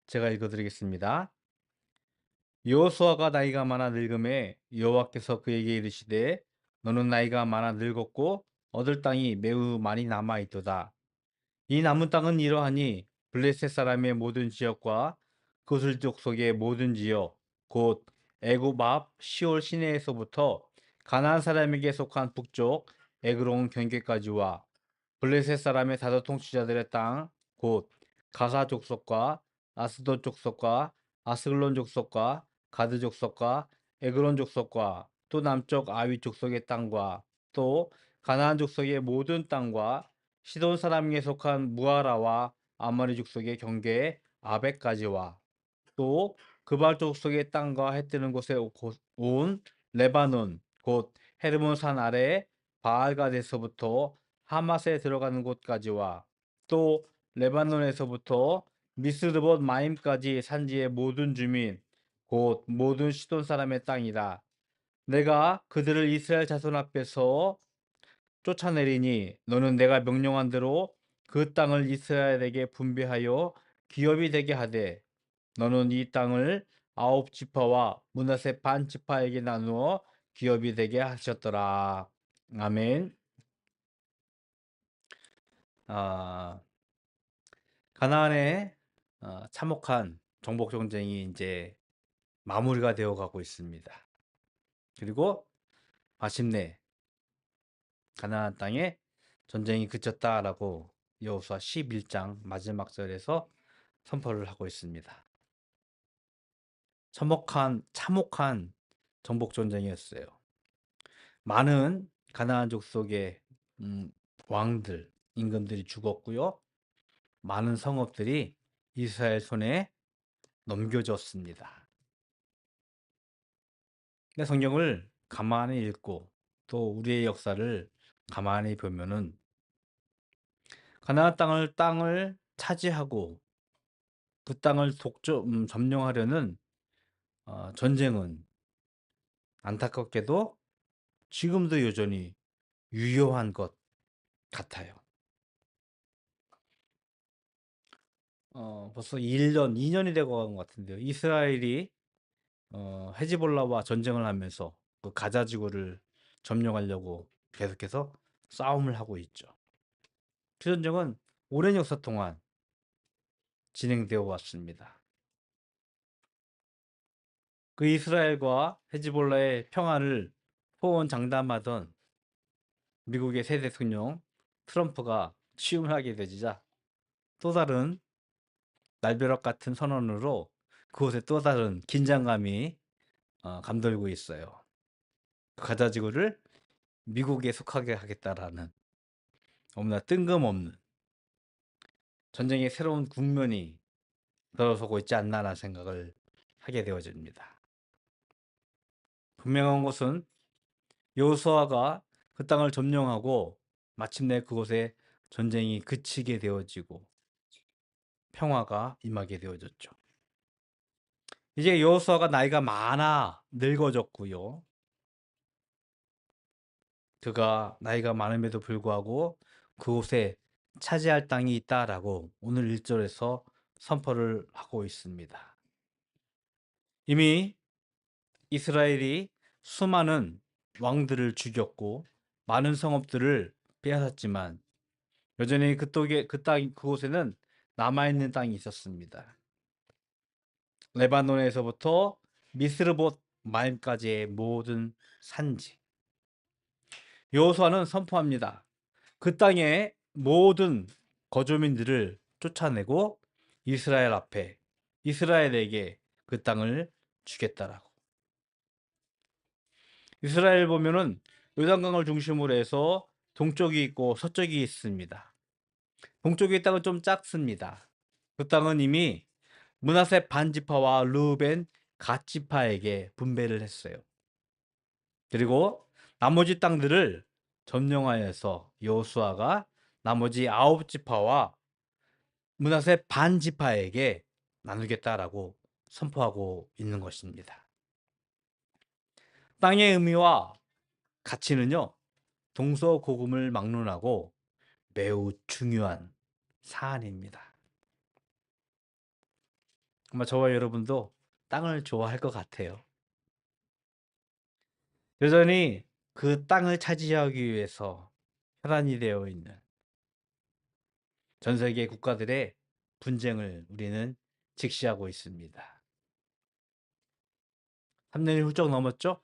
제가 읽어드리겠습니다. 여호수아가 나이가 많아 늙음에 여호와께서 그에게 이르시되 너는 나이가 많아 늙었고 얻을 땅이 매우 많이 남아 있도다. 이 남은 땅은 이러하니 블레셋 사람의 모든 지역과 그슬 족속의 모든 지역 곧 애굽 앞 시올 시내에서부터 가나안 사람에게 속한 북쪽 에그론 경계까지와 블레셋 사람의 다섯 통치자들의 땅 곧 가사 족속과 아스돗 족속과 아스글론 족속과 가드 족속과 에그론 족속과 또 남쪽 아위 족속의 땅과 또 가나안 족속의 모든 땅과 시돈 사람에게 속한 무아라와 아모리 족속의 경계 아벡까지와 또 그발 족속의 땅과 해 뜨는 곳에 온 레바논 곧 헤르몬 산 아래 바알가데서부터 하맛에 들어가는 곳까지와 또 레바논에서부터 미스르봇 마임까지 산지의 모든 주민 곧 모든 시돈 사람의 땅이라. 내가 그들을 이스라엘 자손 앞에서 쫓아내리니 너는 내가 명령한 대로 그 땅을 이스라엘에게 분배하여 기업이 되게 하되 너는 이 땅을 아홉 지파와 므낫세 반 지파에게 나누어 기업이 되게 하셨더라. 아멘. 아, 가나안의 참혹한 정복 전쟁이 이제 마무리가 되어 가고 있습니다. 그리고 마침내 가나안 땅에 전쟁이 그쳤다라고 여호수아 11장 마지막 절에서 선포를 하고 있습니다. 참혹한 정복 전쟁이었어요. 많은 가나안 족속의 왕들, 임금들이 죽었고요. 많은 성읍들이 이스라엘 손에 넘겨졌습니다. 근데 성경을 가만히 읽고 또 우리의 역사를 가만히 보면은 가나안 땅을 차지하고 그 땅을 점령하려는 전쟁은 안타깝게도 지금도 여전히 유효한 것 같아요. 벌써 1년, 2년이 되고 간 것 같은데요. 이스라엘이 헤즈볼라와 전쟁을 하면서 그 가자 지구를 점령하려고 계속해서 싸움을 하고 있죠. 그 전쟁은 오랜 역사 동안 진행되어 왔습니다. 그 이스라엘과 헤즈볼라의 평화를 호언장담하던 미국의 새 대통령 트럼프가 취임을 하게 되자 또 다른 날벼락 같은 선언으로 그곳에 또 다른 긴장감이 감돌고 있어요. 가자 지구를 미국에 속하게 하겠다라는 너무나 뜬금없는 전쟁의 새로운 국면이 들어서고 있지 않나라는 생각을 하게 되어집니다. 분명한 것은 여호수아가 그 땅을 점령하고 마침내 그곳에 전쟁이 그치게 되어지고 평화가 임하게 되어졌죠. 이제 여호수아가 나이가 많아 늙어졌고요. 그가 나이가 많음에도 불구하고 그곳에 차지할 땅이 있다라고 오늘 1절에서 선포를 하고 있습니다. 이미 이스라엘이 수많은 왕들을 죽였고 많은 성읍들을 빼앗았지만 여전히 그곳에는 남아있는 땅이 있었습니다. 레바논에서부터 미스르봇 마임까지의 모든 산지. 여호수아는 선포합니다. 그 땅의 모든 거주민들을 쫓아내고 이스라엘에게 그 땅을 주겠다라고. 이스라엘 보면은 요단강을 중심으로 해서 동쪽이 있고 서쪽이 있습니다. 동쪽의 땅은 좀 작습니다. 그 땅은 이미 므낫세 반지파와 르우벤 갓지파에게 분배를 했어요. 그리고 나머지 땅들을 점령하여서 여호수아가 나머지 아홉 지파와 므낫세 반지파에게 나누겠다라고 선포하고 있는 것입니다. 땅의 의미와 가치는요, 동서고금을 막론하고 매우 중요한 사안입니다. 아마 저와 여러분도 땅을 좋아할 것 같아요. 여전히 그 땅을 차지하기 위해서 혈안이 되어 있는 전 세계 국가들의 분쟁을 우리는 직시하고 있습니다. 3년이 훌쩍 넘었죠?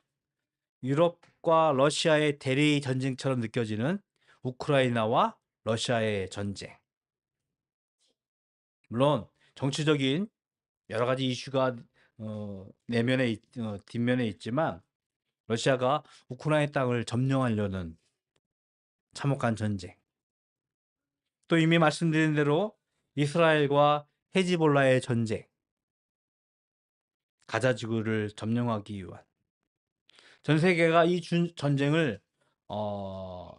유럽과 러시아의 대리 전쟁처럼 느껴지는 우크라이나와 러시아의 전쟁. 물론 정치적인 여러 가지 이슈가 뒷면에 있지만 러시아가 우크라이나 땅을 점령하려는 참혹한 전쟁. 또 이미 말씀드린 대로 이스라엘과 헤즈볼라의 전쟁. 가자 지구를 점령하기 위한 전 세계가 이 전쟁을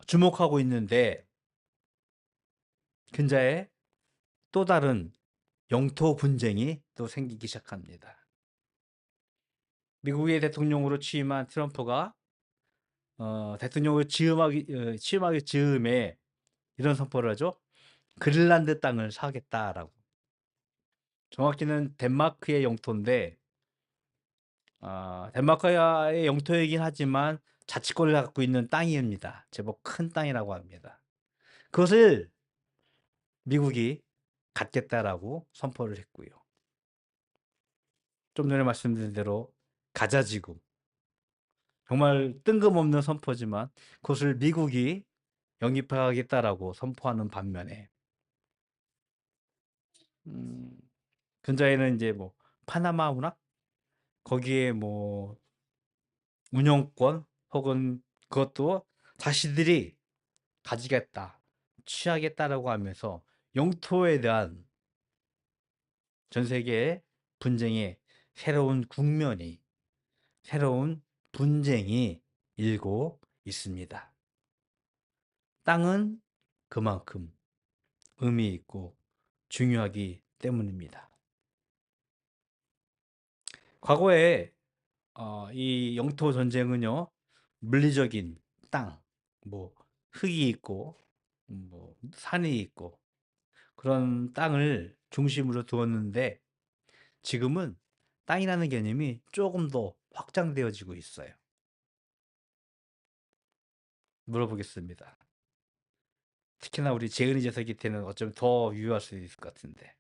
주목하고 있는데 근자에 또 다른 영토 분쟁이 또 생기기 시작합니다. 미국의 대통령으로 취임한 트럼프가 대통령을 취임하기 즈음에 이런 선포를 하죠. 그린란드 땅을 사겠다라고. 정확히는 덴마크의 영토인데 덴마크의 영토이긴 하지만 자치권을 갖고 있는 땅입니다. 제법 큰 땅이라고 합니다. 그것을 미국이 갖겠다라고 선포를 했고요. 좀 전에 말씀드린 대로 가자지구. 정말 뜬금없는 선포지만 그것을 미국이 영입하겠다라고 선포하는 반면에 음, 근자에는 이제 뭐 파나마 운하 거기에 뭐 운영권 혹은 그것도 자신들이 가지겠다, 취하겠다라고 하면서 영토에 대한 전 세계의 분쟁의 새로운 국면이, 새로운 분쟁이 일고 있습니다. 땅은 그만큼 의미 있고 중요하기 때문입니다. 과거에 이 영토 전쟁은요, 물리적인 땅, 뭐 흙이 있고, 뭐 산이 있고 그런 땅을 중심으로 두었는데 지금은 땅이라는 개념이 조금 더 확장되어지고 있어요. 물어보겠습니다. 특히나 우리 재은이 재석이한테는 어쩌면 더 유효할 수 있을 것 같은데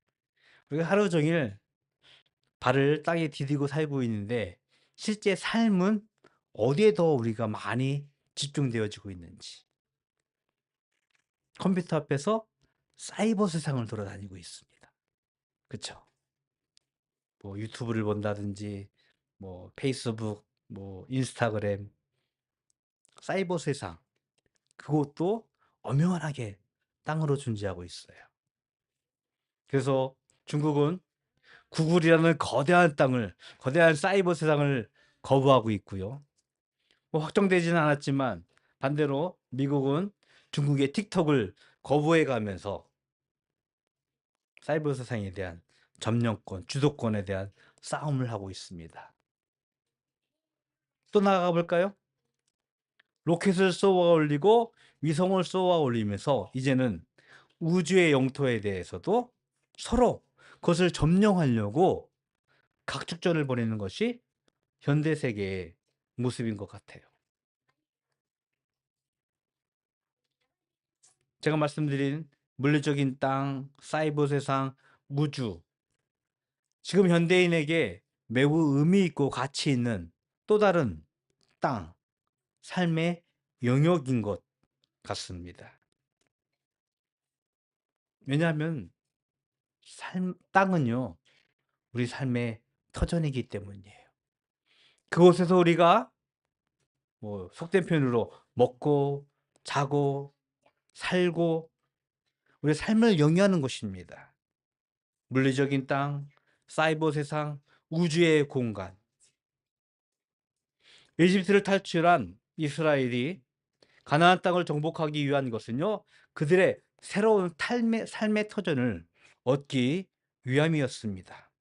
우리가 하루 종일 발을 땅에 디디고 살고 있는데 실제 삶은 어디에 더 우리가 많이 집중되어지고 있는지 컴퓨터 앞에서 사이버 세상을 돌아다니고 있습니다. 그쵸? 뭐 유튜브를 본다든지 뭐 페이스북, 뭐 인스타그램, 사이버 세상 그것도 엄연하게 땅으로 존재하고 있어요. 그래서 중국은 구글이라는 거대한 땅을, 거대한 사이버 세상을 거부하고 있고요. 뭐 확정되지는 않았지만 반대로 미국은 중국의 틱톡을 거부해 가면서 사이버 세상에 대한 점령권, 주도권에 대한 싸움을 하고 있습니다. 또 나아가 볼까요? 로켓을 쏘아 올리고 위성을 쏘아 올리면서 이제는 우주의 영토에 대해서도 서로 그것을 점령하려고 각축전을 벌이는 것이 현대 세계의 모습인 것 같아요. 제가 말씀드린 물리적인 땅, 사이버 세상, 우주. 지금 현대인에게 매우 의미 있고 가치 있는 또 다른 땅, 삶의 영역인 것 같습니다. 왜냐하면 땅은요, 우리 삶의 터전이기 때문이에요. 그곳에서 우리가 뭐 속된 표현으로 먹고 자고 살고 우리 삶을 영위하는 것입니다. 물리적인 땅, 사이버 세상, 우주의 공간. 이집트를 탈출한 이스라엘이 가나안 땅을 정복하기 위한 것은요. 그들의 새로운 삶의 터전을 얻기 위함이었습니다.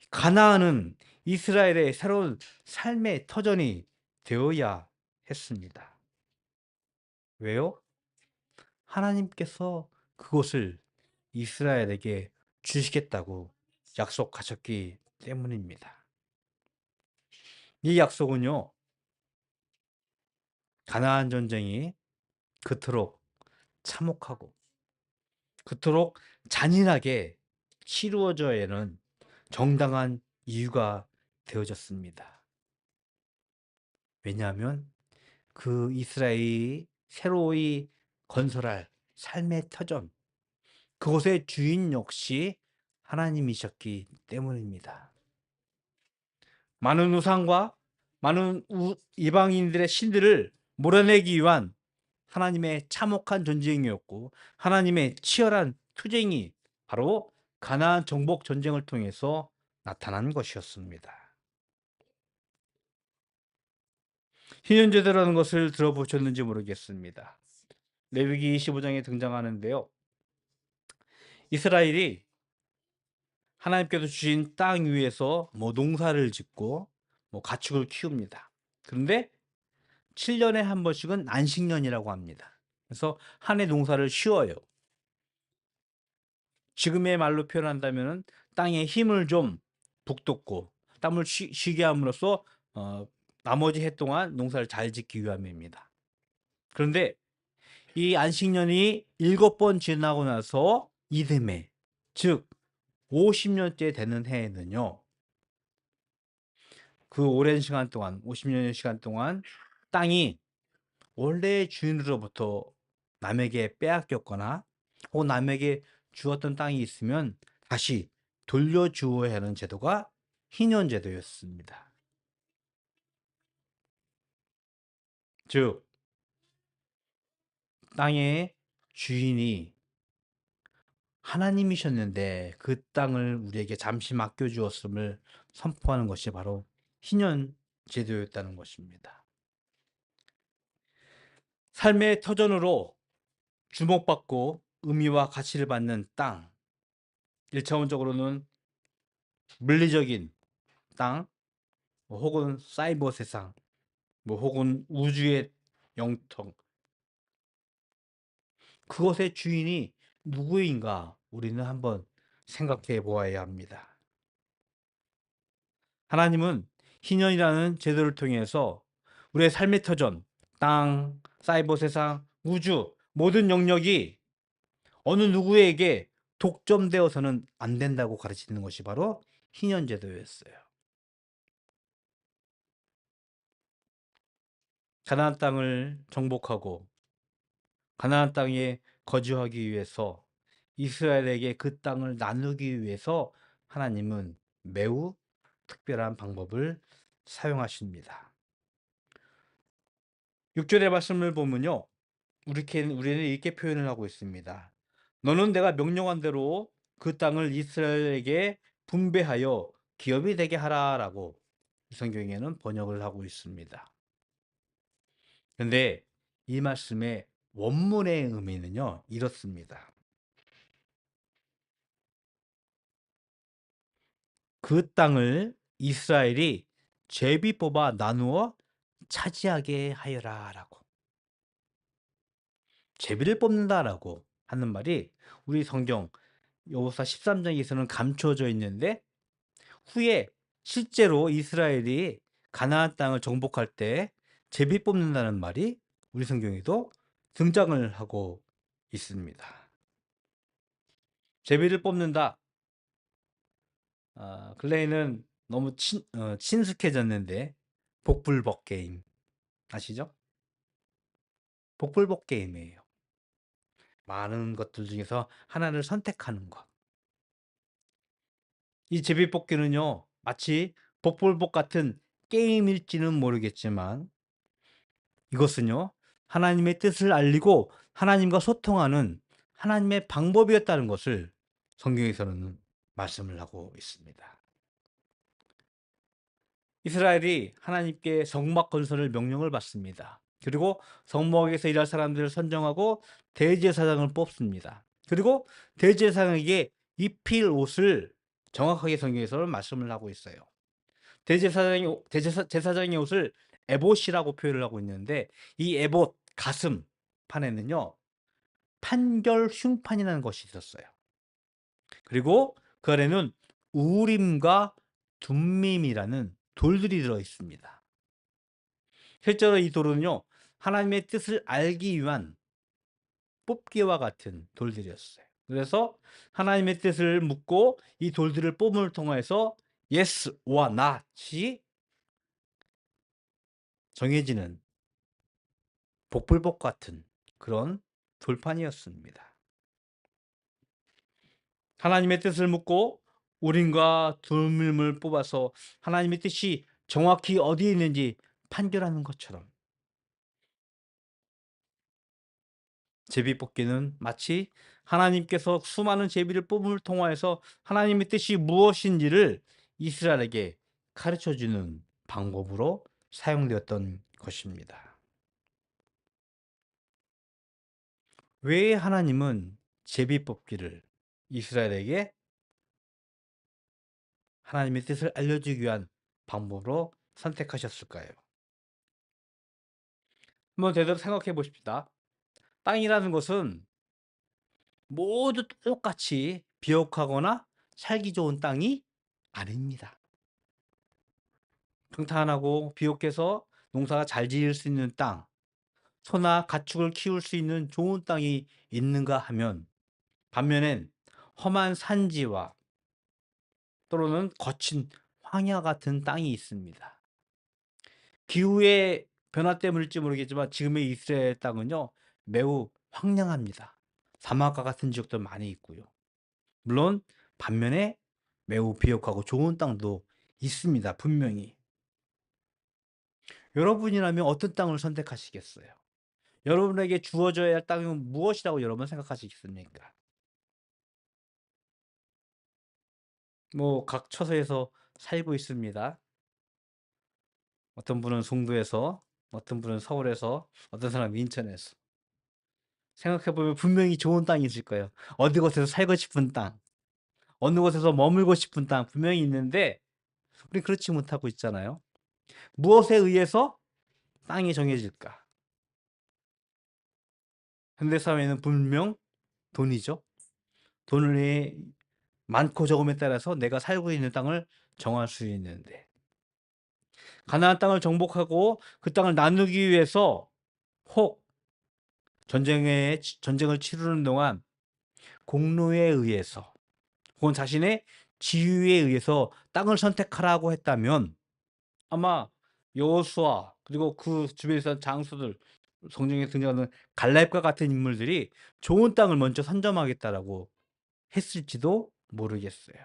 가나안은 이스라엘의 새로운 삶의 터전이 되어야 했습니다. 왜요? 하나님께서 그곳을 이스라엘에게 주시겠다고 약속하셨기 때문입니다. 이 약속은요, 가나안 전쟁이 그토록 참혹하고 그토록 잔인하게 치루어져야는 정당한 이유가 되어졌습니다. 왜냐하면 그 이스라엘이 새로이 건설할 삶의 터전, 그곳의 주인 역시 하나님이셨기 때문입니다. 많은 우상과 많은 이방인들의 신들을 몰아내기 위한 하나님의 참혹한 전쟁이었고, 하나님의 치열한 투쟁이 바로 가나안 정복 전쟁을 통해서 나타난 것이었습니다. 희년제도라는 것을 들어보셨는지 모르겠습니다. 레위기 25장에 등장하는데요. 이스라엘이 하나님께서 주신 땅 위에서 농사를 짓고 가축을 키웁니다. 그런데 7년에 한 번씩은 안식년이라고 합니다. 그래서 한 해 농사를 쉬어요. 지금의 말로 표현한다면 땅에 힘을 좀 북돋고 땀을 쉬게 함으로써 나머지 해 동안 농사를 잘 짓기 위함입니다. 그런데 이 안식년이 7번 지나고 나서 이듬해, 즉 50년째 되는 해에는요, 그 오랜 시간 동안, 50년의 시간 동안 땅이 원래의 주인으로부터 남에게 빼앗겼거나 혹은 남에게 주었던 땅이 있으면 다시 돌려주어야 하는 제도가 희년제도였습니다. 즉, 땅의 주인이 하나님이셨는데 그 땅을 우리에게 잠시 맡겨주었음을 선포하는 것이 바로 희년제도였다는 것입니다. 삶의 터전으로 주목받고 의미와 가치를 받는 땅, 1차원적으로는 물리적인 땅, 혹은 사이버 세상, 혹은 우주의 영통, 그것의 주인이 누구인가 우리는 한번 생각해 보아야 합니다. 하나님은 희년이라는 제도를 통해서 우리의 삶의 터전, 땅, 사이버 세상, 우주 모든 영역이 어느 누구에게 독점되어서는 안 된다고 가르치는 것이 바로 희년 제도였어요. 가나안 땅을 정복하고 가나안 땅에 거주하기 위해서 이스라엘에게 그 땅을 나누기 위해서 하나님은 매우 특별한 방법을 사용하십니다. 6절의 말씀을 보면요, 우리는 이렇게 표현을 하고 있습니다. 너는 내가 명령한 대로 그 땅을 이스라엘에게 분배하여 기업이 되게 하라라고 성경에는 번역을 하고 있습니다. 그런데 이 말씀의 원문의 의미는요, 이렇습니다. 그 땅을 이스라엘이 제비 뽑아 나누어 차지하게 하여라라고. 제비를 뽑는다라고 하는 말이 우리 성경 여호수아 13장에서는 감춰져 있는데, 후에 실제로 이스라엘이 가나안 땅을 정복할 때 제비 뽑는다는 말이 우리 성경에도 등장을 하고 있습니다. 제비를 뽑는다. 근래에는 너무 친숙해졌는데 복불복 게임 아시죠? 복불복 게임이에요. 많은 것들 중에서 하나를 선택하는 것. 이 제비뽑기는요, 마치 복불복 같은 게임일지는 모르겠지만 이것은요, 하나님의 뜻을 알리고 하나님과 소통하는 하나님의 방법이었다는 것을 성경에서는 말씀을 하고 있습니다. 이스라엘이 하나님께 성막 건설을 명령을 받습니다. 그리고 성막에서 일할 사람들을 선정하고 대제사장을 뽑습니다. 그리고 대제사장에게 입힐 옷을 정확하게 성경에서는 말씀을 하고 있어요. 제사장의 옷을 에봇이라고 표현을 하고 있는데, 이 에봇 가슴판에는요, 판결 흉판이라는 것이 있었어요. 그리고 그 아래는 우림과 둠밈이라는 돌들이 들어 있습니다. 실제로 이 돌은요, 하나님의 뜻을 알기 위한 뽑기와 같은 돌들이었어요. 그래서 하나님의 뜻을 묻고 이 돌들을 뽑음을 통해서 yes와 not이 정해지는 복불복 같은 그런 돌판이었습니다. 하나님의 뜻을 묻고 우림과 둠밈을 뽑아서 하나님의 뜻이 정확히 어디에 있는지 판결하는 것처럼 제비뽑기는 마치 하나님께서 수많은 제비를 뽑음을 통하여서 하나님의 뜻이 무엇인지를 이스라엘에게 가르쳐주는 방법으로 사용되었던 것입니다. 왜 하나님은 제비뽑기를 이스라엘에게 하나님의 뜻을 알려주기 위한 방법으로 선택하셨을까요? 한번 제대로 생각해 보십시다. 땅이라는 것은 모두 똑같이 비옥하거나 살기 좋은 땅이 아닙니다. 평탄하고 비옥해서 농사가 잘 지을 수 있는 땅, 소나 가축을 키울 수 있는 좋은 땅이 있는가 하면 반면엔 험한 산지와 또는 거친 황야 같은 땅이 있습니다. 기후의 변화 때문일지 모르겠지만 지금의 이스라엘 땅은요, 매우 황량합니다. 사막과 같은 지역도 많이 있고요. 물론 반면에 매우 비옥하고 좋은 땅도 있습니다. 분명히. 여러분이라면 어떤 땅을 선택하시겠어요? 여러분에게 주어져야 할 땅은 무엇이라고 여러분 생각하시겠습니까? 뭐 각 처소에서 살고 있습니다. 어떤 분은 송도에서, 어떤 분은 서울에서, 어떤 사람은 인천에서. 생각해 보면 분명히 좋은 땅이 있을 거예요. 어디 곳에서 살고 싶은 땅, 어느 곳에서 머물고 싶은 땅 분명히 있는데 우린 그렇지 못하고 있잖아요. 무엇에 의해서 땅이 정해질까? 현대 사회는 분명 돈이죠. 돈의 많고 적음에 따라서 내가 살고 있는 땅을 정할 수 있는데 가나안 땅을 정복하고 그 땅을 나누기 위해서 혹 전쟁을 치르는 동안 공로에 의해서 혹은 자신의 지위에 의해서 땅을 선택하라고 했다면 아마 여호수아 그리고 그 주변에 있던 장수들 성경에 등장하는 갈렙과 같은 인물들이 좋은 땅을 먼저 선점하겠다라고 했을지도 모르겠어요.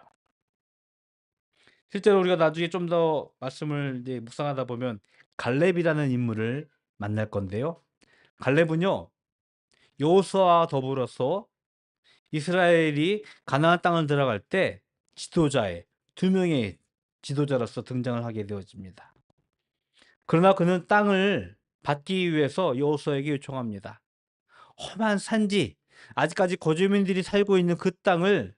실제로 우리가 나중에 좀 더 말씀을 이제 묵상하다 보면 갈렙이라는 인물을 만날 건데요. 갈렙은요, 여호수아와 더불어서 이스라엘이 가나안 땅을 들어갈 때 지도자의 두 명의 지도자로서 등장을 하게 되어집니다. 그러나 그는 땅을 받기 위해서 여호수아에게 요청합니다. 험한 산지, 아직까지 거주민들이 살고 있는 그 땅을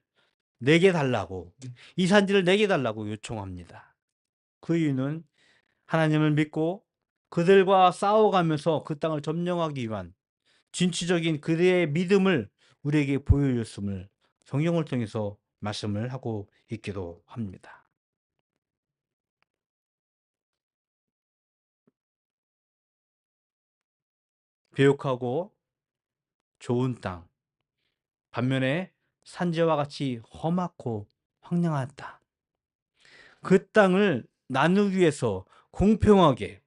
내게 달라고, 이 산지를 내게 달라고 요청합니다. 그 이유는 하나님을 믿고 그들과 싸워가면서 그 땅을 점령하기 위한 진취적인 그들의 믿음을 우리에게 보여줬음을 성경을 통해서 말씀을 하고 있기도 합니다. 비옥하고 좋은 땅, 반면에 산지와 같이 험하고 황량한 땅. 그 땅을 나누기 위해서 공평하게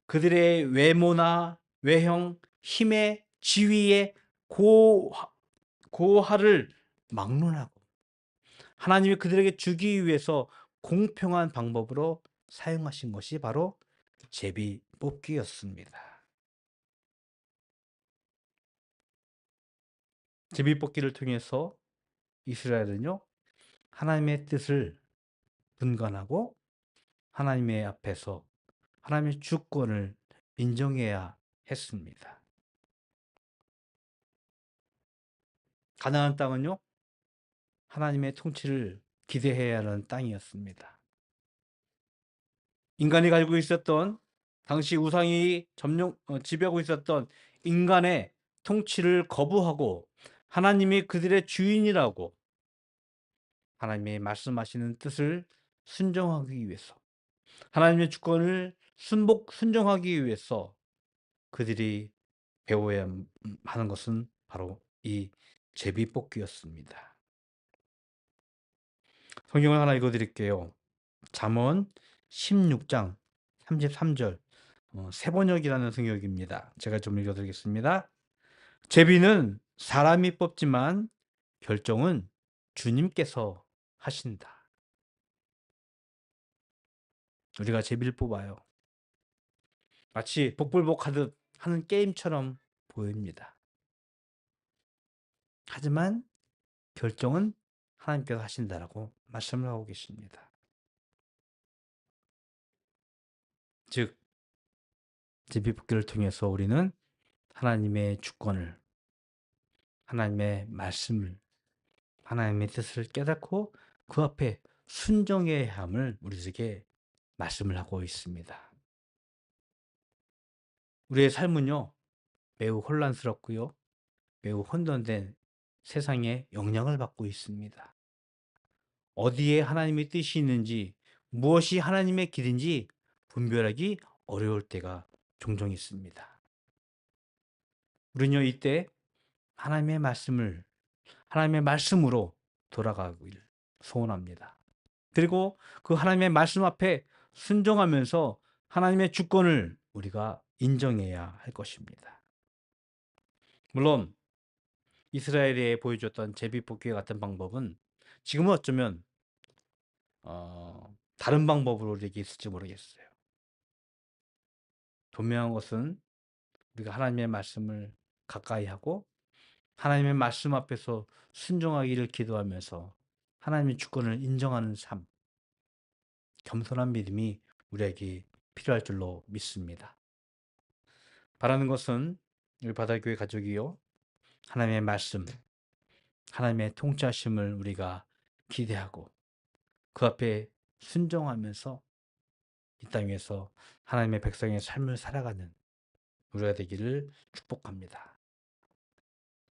그들의 외모나 외형, 힘의 지위의 고하를 막론하고 하나님이 그들에게 주기 위해서 공평한 방법으로 사용하신 것이 바로 제비 뽑기였습니다. 제비 뽑기를 통해서 이스라엘은요, 하나님의 뜻을 분간하고 하나님의 앞에서 하나님의 주권을 인정해야 했습니다. 가나안 땅은요, 하나님의 통치를 기대해야 하는 땅이었습니다. 인간이 가지고 있었던 당시 우상이 지배하고 있었던 인간의 통치를 거부하고 하나님이 그들의 주인이라고 하나님의 말씀하시는 뜻을 순종하기 위해서, 하나님의 주권을 순종하기 위해서 그들이 배워야 하는 것은 바로 이 제비뽑기였습니다. 성경을 하나 읽어드릴게요. 잠언 16장 33절 세번역이라는 성경입니다. 제가 좀 읽어드리겠습니다. 제비는 사람이 뽑지만 결정은 주님께서 하신다. 우리가 제비를 뽑아요. 마치 복불복하듯 하는 게임처럼 보입니다. 하지만 결정은 하나님께서 하신다라고 말씀을 하고 계십니다. 즉, 제비뽑기를 통해서 우리는 하나님의 주권을, 하나님의 말씀을, 하나님의 뜻을 깨닫고 그 앞에 순종해야 함을 우리에게 말씀을 하고 있습니다. 우리의 삶은요, 매우 혼란스럽고요, 매우 혼돈된 세상에 영향을 받고 있습니다. 어디에 하나님의 뜻이 있는지, 무엇이 하나님의 길인지 분별하기 어려울 때가 종종 있습니다. 우리는요, 이때 하나님의 말씀으로 돌아가길 소원합니다. 그리고 그 하나님의 말씀 앞에 순종하면서 하나님의 주권을 우리가 인정해야 할 것입니다. 물론 이스라엘에 보여줬던 제비뽑기 같은 방법은 지금은 어쩌면 다른 방법으로 우리에게 있을지 모르겠어요. 분명한 것은 우리가 하나님의 말씀을 가까이 하고 하나님의 말씀 앞에서 순종하기를 기도하면서 하나님의 주권을 인정하는 삶, 겸손한 믿음이 우리에게 필요할 줄로 믿습니다. 바라는 것은 우리 바다교회 가족이요, 하나님의 말씀, 하나님의 통치하심을 우리가 기대하고 그 앞에 순종하면서 이 땅에서 하나님의 백성의 삶을 살아가는 우리가 되기를 축복합니다.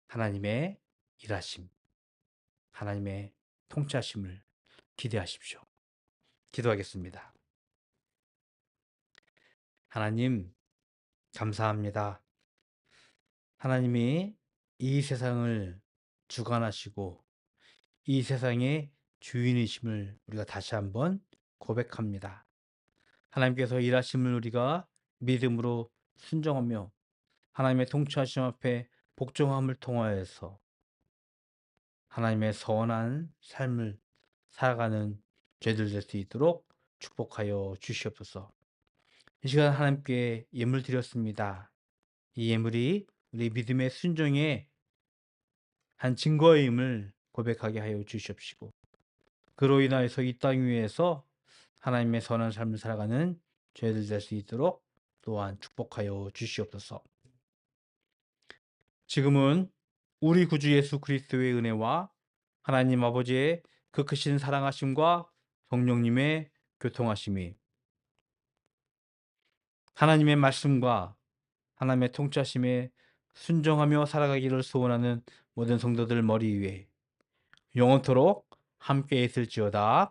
하나님의 일하심, 하나님의 통치하심을 기대하십시오. 기도하겠습니다. 하나님, 감사합니다. 하나님이 이 세상을 주관하시고 이 세상의 주인이심을 우리가 다시 한번 고백합니다. 하나님께서 일하심을 우리가 믿음으로 순종하며 하나님의 통치하심 앞에 복종함을 통하여서 하나님의 선한 삶을 살아가는 죄들 될 수 있도록 축복하여 주시옵소서. 이 시간 하나님께 예물 드렸습니다. 이 예물이 우리 믿음의 순종의 한 증거임을 고백하게 하여 주시옵시고 그로 인하여서 이 땅 위에서 하나님의 선한 삶을 살아가는 죄들 될 수 있도록 또한 축복하여 주시옵소서. 지금은 우리 구주 예수 그리스도의 은혜와 하나님 아버지의 그 크신 사랑하심과 성령님의 교통하심이 하나님의 말씀과 하나님의 통치하심에 순종하며 살아가기를 소원하는 모든 성도들 머리 위에 영원토록 함께 있을지어다.